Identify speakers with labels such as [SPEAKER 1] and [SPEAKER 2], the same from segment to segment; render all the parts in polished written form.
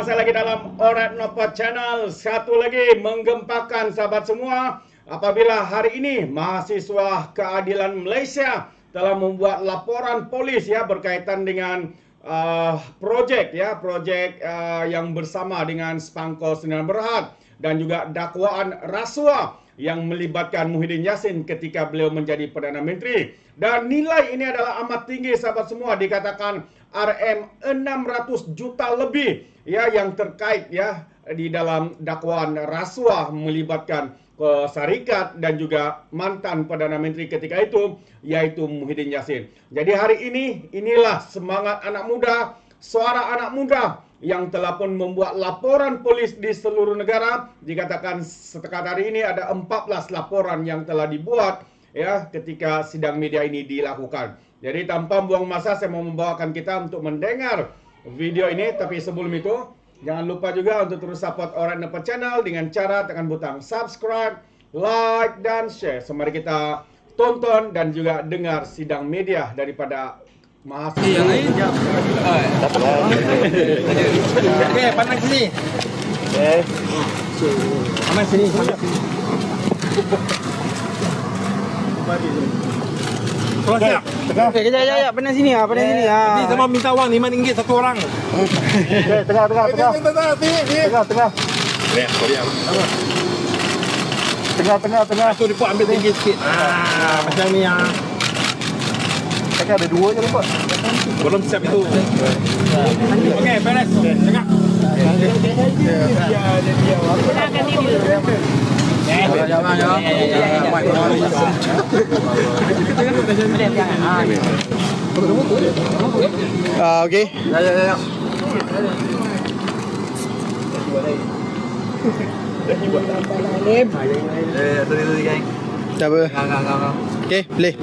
[SPEAKER 1] masih lagi dalam Alright Nopa Channel. Satu lagi menggempakan sahabat semua apabila hari ini mahasiswa keadilan Malaysia telah membuat laporan polis berkaitan dengan projek yang bersama dengan Spangkol Sdn Bhd dan juga dakwaan rasuah yang melibatkan Muhyiddin Yassin ketika beliau menjadi Perdana Menteri. Dan nilai ini adalah amat tinggi sahabat semua, dikatakan RM600 juta lebih yang terkait di dalam dakwaan rasuah melibatkan syarikat dan juga mantan Perdana Menteri ketika itu, yaitu Muhyiddin Yassin. Jadi hari ini, inilah semangat anak muda, suara anak muda yang telah pun membuat laporan polis di seluruh negara. Dikatakan setakat hari ini ada 14 laporan yang telah dibuat ketika sidang media ini dilakukan. Jadi tanpa buang masa, saya mau membawakan kita untuk mendengar video ini. Tapi sebelum itu, jangan lupa juga untuk terus support Alright Nopa Channel dengan cara tekan butang subscribe, like, dan share. So, mari kita tonton dan juga dengar sidang media daripada mahasiswa.
[SPEAKER 2] Yang lain Okey, pandang sini. Okey. Aman sini.
[SPEAKER 3] Okey, kejap, pandang sini. Pandang sini.
[SPEAKER 2] Ni sama minta wang RM5 satu orang.
[SPEAKER 3] Okey, tengah. Tengah.
[SPEAKER 2] Tu dia ambil tinggi sikit. Macam ni
[SPEAKER 3] Ada dua je lepas.
[SPEAKER 2] belum siap itu. Okey, beres. Tengah.
[SPEAKER 3] Okey. Ya. Tak apa. Okey, boleh.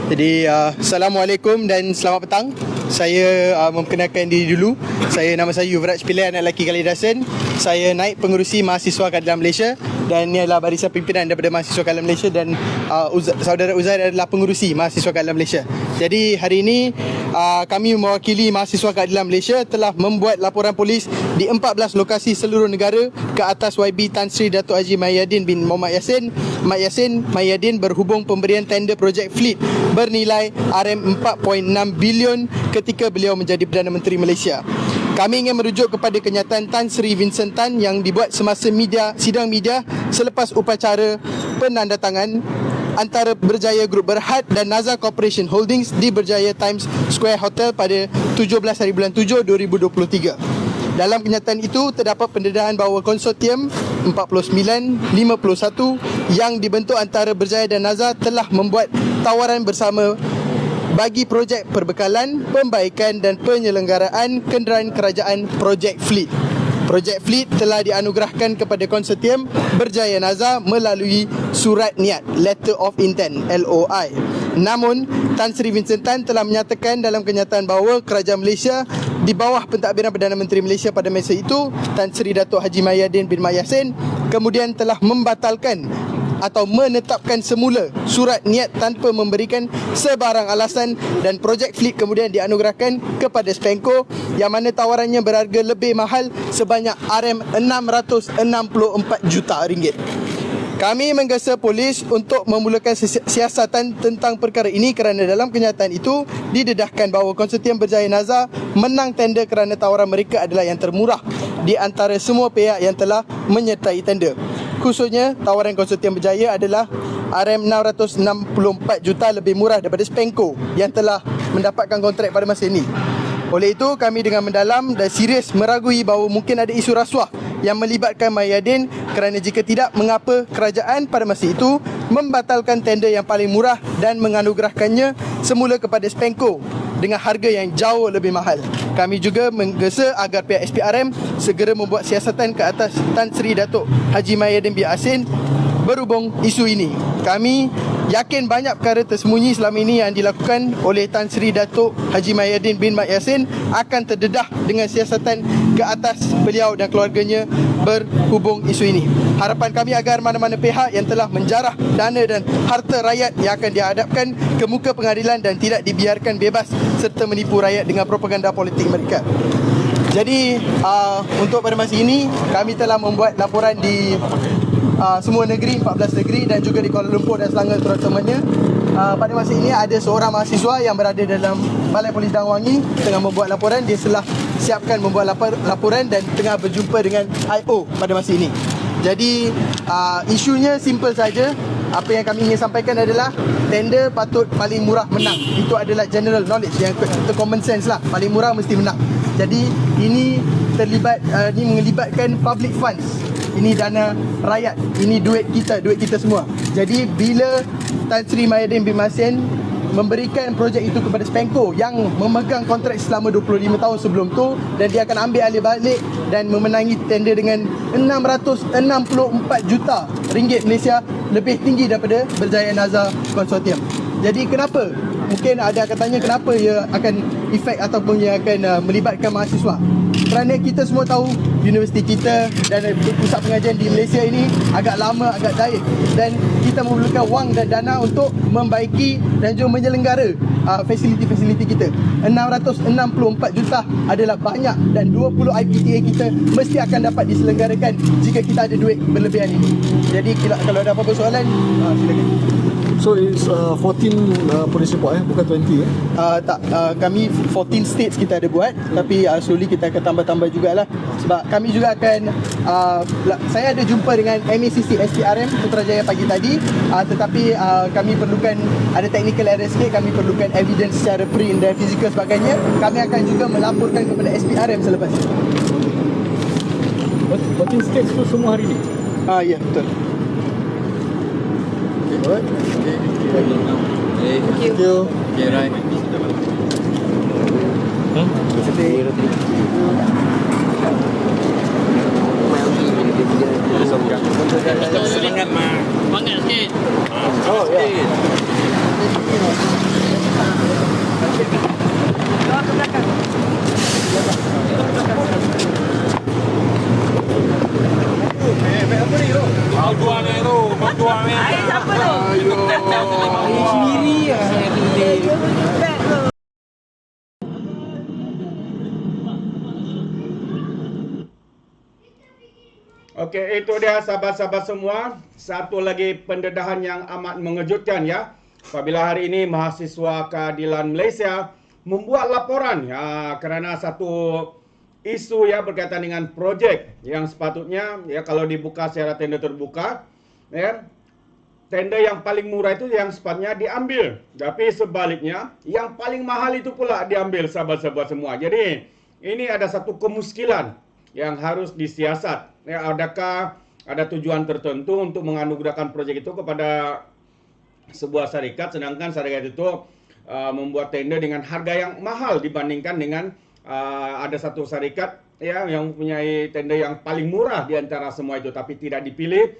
[SPEAKER 3] Jadi Assalamualaikum dan selamat petang. Saya memperkenalkan diri dulu. Nama saya Yuvraj Pillai, anak lelaki Kalidasan. Saya naib pengerusi mahasiswa keadilan Malaysia dan ini adalah barisan pimpinan daripada mahasiswa keadilan Malaysia, dan saudara Uzair adalah pengerusi mahasiswa keadilan Malaysia. Jadi hari ini kami mewakili mahasiswa keadilan Malaysia telah membuat laporan polis di 14 lokasi seluruh negara ke atas YB Tan Sri Dato' Haji Mahyadin bin Mohamed Yassin Mahyadin berhubung pemberian tender projek Fleet bernilai RM4.6 bilion ketika beliau menjadi Perdana Menteri Malaysia. Kami ingin merujuk kepada kenyataan Tan Sri Vincent Tan yang dibuat semasa sidang media selepas upacara penandatangan antara Berjaya Group Berhad dan Nazar Corporation Holdings di Berjaya Times Square Hotel pada 17 hari bulan 7 2023. Dalam kenyataan itu terdapat pendedahan bahawa konsortium 4951 yang dibentuk antara Berjaya dan Nazar telah membuat tawaran bersama bagi projek perbekalan, pembaikan dan penyelenggaraan kenderaan kerajaan projek Fleet. Projek Fleet telah dianugerahkan kepada konsortium Berjaya Nazar melalui surat niat Letter of Intent LOI. Namun Tan Sri Vincent Tan telah menyatakan dalam kenyataan bahawa kerajaan Malaysia di bawah pentadbiran Perdana Menteri Malaysia pada masa itu, Tan Sri Dato' Haji Mahyadin bin Mohamed Yassin, kemudian telah membatalkan atau menetapkan semula surat niat tanpa memberikan sebarang alasan, dan projek Fleet kemudian dianugerahkan kepada Spenco yang mana tawarannya berharga lebih mahal sebanyak RM664 juta ringgit. Kami menggesa polis untuk memulakan siasatan tentang perkara ini kerana dalam kenyataan itu didedahkan bahawa konsortium Berjaya Nazar menang tender kerana tawaran mereka adalah yang termurah di antara semua pihak yang telah menyertai tender. Khususnya tawaran konsortium Berjaya adalah RM664 juta lebih murah daripada Spenco yang telah mendapatkan kontrak pada masa ini. Oleh itu, kami dengan mendalam dan serius meragui bahawa mungkin ada isu rasuah yang melibatkan Mahyadin, kerana jika tidak, mengapa kerajaan pada masa itu membatalkan tender yang paling murah dan menganugerahkannya semula kepada Spenco dengan harga yang jauh lebih mahal. Kami juga menggesa agar pihak SPRM segera membuat siasatan ke atas Tan Sri Dato' Haji Mahyadin bin Yassin berhubung isu ini. Kami yakin banyak perkara tersembunyi selama ini yang dilakukan oleh Tan Sri Datuk Haji Mahyadin bin Mat Yassin akan terdedah dengan siasatan ke atas beliau dan keluarganya berhubung isu ini. Harapan kami agar mana-mana pihak yang telah menjarah dana dan harta rakyat yang akan dihadapkan ke muka pengadilan dan tidak dibiarkan bebas serta menipu rakyat dengan propaganda politik mereka. Jadi untuk pada masa ini kami telah membuat laporan di semua negeri, 14 negeri dan juga di Kuala Lumpur dan Selangor terutamanya. Pada masa ini ada seorang mahasiswa yang berada dalam Balai Polis Dang Wangi tengah membuat laporan. Dia telah siapkan membuat laporan dan tengah berjumpa dengan IO pada masa ini. Jadi isunya simple saja. Apa yang kami ingin sampaikan adalah tender patut paling murah menang. Itu adalah general knowledge, yang common sense lah. Paling murah mesti menang. Jadi ini ini melibatkan public funds. Ini dana rakyat. Ini duit kita semua. Jadi bila Tan Sri Mahyadin bin Mat Yassin memberikan projek itu kepada Spenco yang memegang kontrak selama 25 tahun sebelum tu, dan dia akan ambil alih balik dan memenangi tender dengan 664 juta ringgit Malaysia, lebih tinggi daripada Berjaya Nazar Consortium. Jadi kenapa? Mungkin ada akan tanya kenapa ia akan efek ataupun ia akan melibatkan mahasiswa. Kerana kita semua tahu universiti kita dan pusat pengajian di Malaysia ini agak lama, agak daif, dan kita memerlukan wang dan dana untuk membaiki dan juga menyelenggara fasiliti-fasiliti kita. 664 juta adalah banyak dan 20 IPTA kita mesti akan dapat diselenggarakan jika kita ada duit berlebihan ini. Jadi kalau ada apa-apa soalan, silakan.
[SPEAKER 4] So it's 14 police report bukan 20
[SPEAKER 3] Tak, kami 14 states kita ada buat, tapi slowly kita akan tambah-tambah jugalah. Sebab kami juga akan saya ada jumpa dengan MACC SPRM Putrajaya pagi tadi, tetapi kami perlukan ada technical error sikit, kami perlukan evidence secara print dan fizikal sebagainya. Kami akan juga melaporkan kepada SPRM selepas itu.
[SPEAKER 4] 14 states tu semua hari ni?
[SPEAKER 3] Ya, betul.
[SPEAKER 4] Alright.
[SPEAKER 2] Thank you. Okay, right. Seringat mah. Banyak sikit. Oh, ya. Ke belakang. Apa ni tu? Bantuan ni tu. Bantuan ni. Air siapa tu? Air sendiri lah.
[SPEAKER 1] Okey, itu dia sahabat-sahabat semua. Satu lagi pendedahan yang amat mengejutkan ya. Apabila hari ini mahasiswa keadilan Malaysia membuat laporan kerana satu isu ya berkaitan dengan projek yang sepatutnya ya kalau dibuka secara tender terbuka ya, tender yang paling murah itu yang sepatutnya diambil, tapi sebaliknya yang paling mahal itu pula diambil, sahabat-sahabat semua. Jadi ini ada satu kemuskilan yang harus disiasat ya. Adakah ada tujuan tertentu untuk menganugerahkan projek itu kepada sebuah syarikat, sedangkan syarikat itu membuat tender dengan harga yang mahal dibandingkan dengan ada satu syarikat ya yang mempunyai tender yang paling murah di antara semua itu, tapi tidak dipilih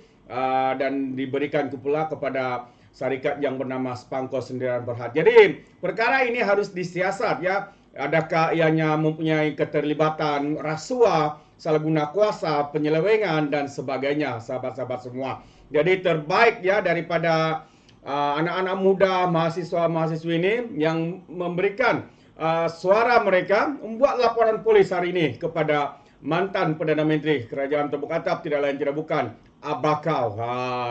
[SPEAKER 1] dan diberikan pula kepada syarikat yang bernama Spenco Sendirian Berhad. Jadi perkara ini harus disiasat ya. Adakah ianya mempunyai keterlibatan rasuah, salah guna kuasa, penyelewengan dan sebagainya, sahabat-sahabat semua. Jadi terbaik ya daripada anak-anak muda, mahasiswa-mahasiswi ini yang memberikan suara mereka, membuat laporan polis hari ini kepada mantan Perdana Menteri Kerajaan Tembuk Atap, tidak lain tidak bukan Abakau.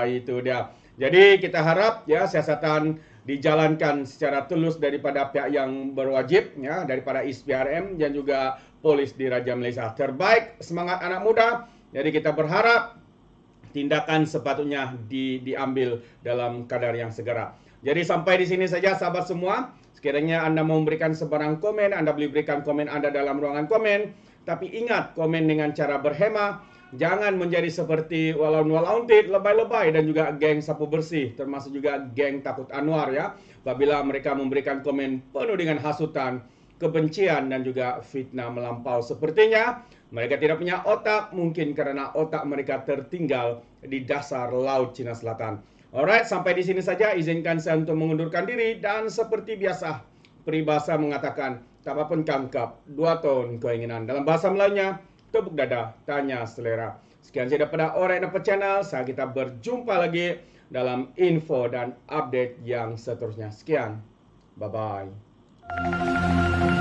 [SPEAKER 1] Itu dia. Jadi kita harap ya siasatan dijalankan secara tulus daripada pihak yang berwajib ya, daripada SPRM dan juga polis di Raja Malaysia. Terbaik, semangat anak muda. Jadi kita berharap tindakan sepatutnya diambil dalam kadar yang segera. Jadi sampai di sini saja sahabat semua. Sekiranya anda mau memberikan sebarang komen, anda boleh berikan komen anda dalam ruangan komen. Tapi ingat, komen dengan cara berhemah. Jangan menjadi seperti walaun-walauntit, lebay-lebay dan juga geng sapu bersih. Termasuk juga geng takut Anwar ya. Apabila mereka memberikan komen penuh dengan hasutan, kebencian dan juga fitnah melampau. Sepertinya mereka tidak punya otak, mungkin karena otak mereka tertinggal di dasar Laut Cina Selatan. Alright, sampai di sini saja. Izinkan saya untuk mengundurkan diri dan seperti biasa, peribahasa mengatakan, tak apa pun kangkap, 2 tahun keinginan. Dalam bahasa Melayunya, tepuk dada, tanya selera. Sekian saja daripada Alright Nampak Channel. Saya kita berjumpa lagi dalam info dan update yang seterusnya. Sekian. Bye-bye.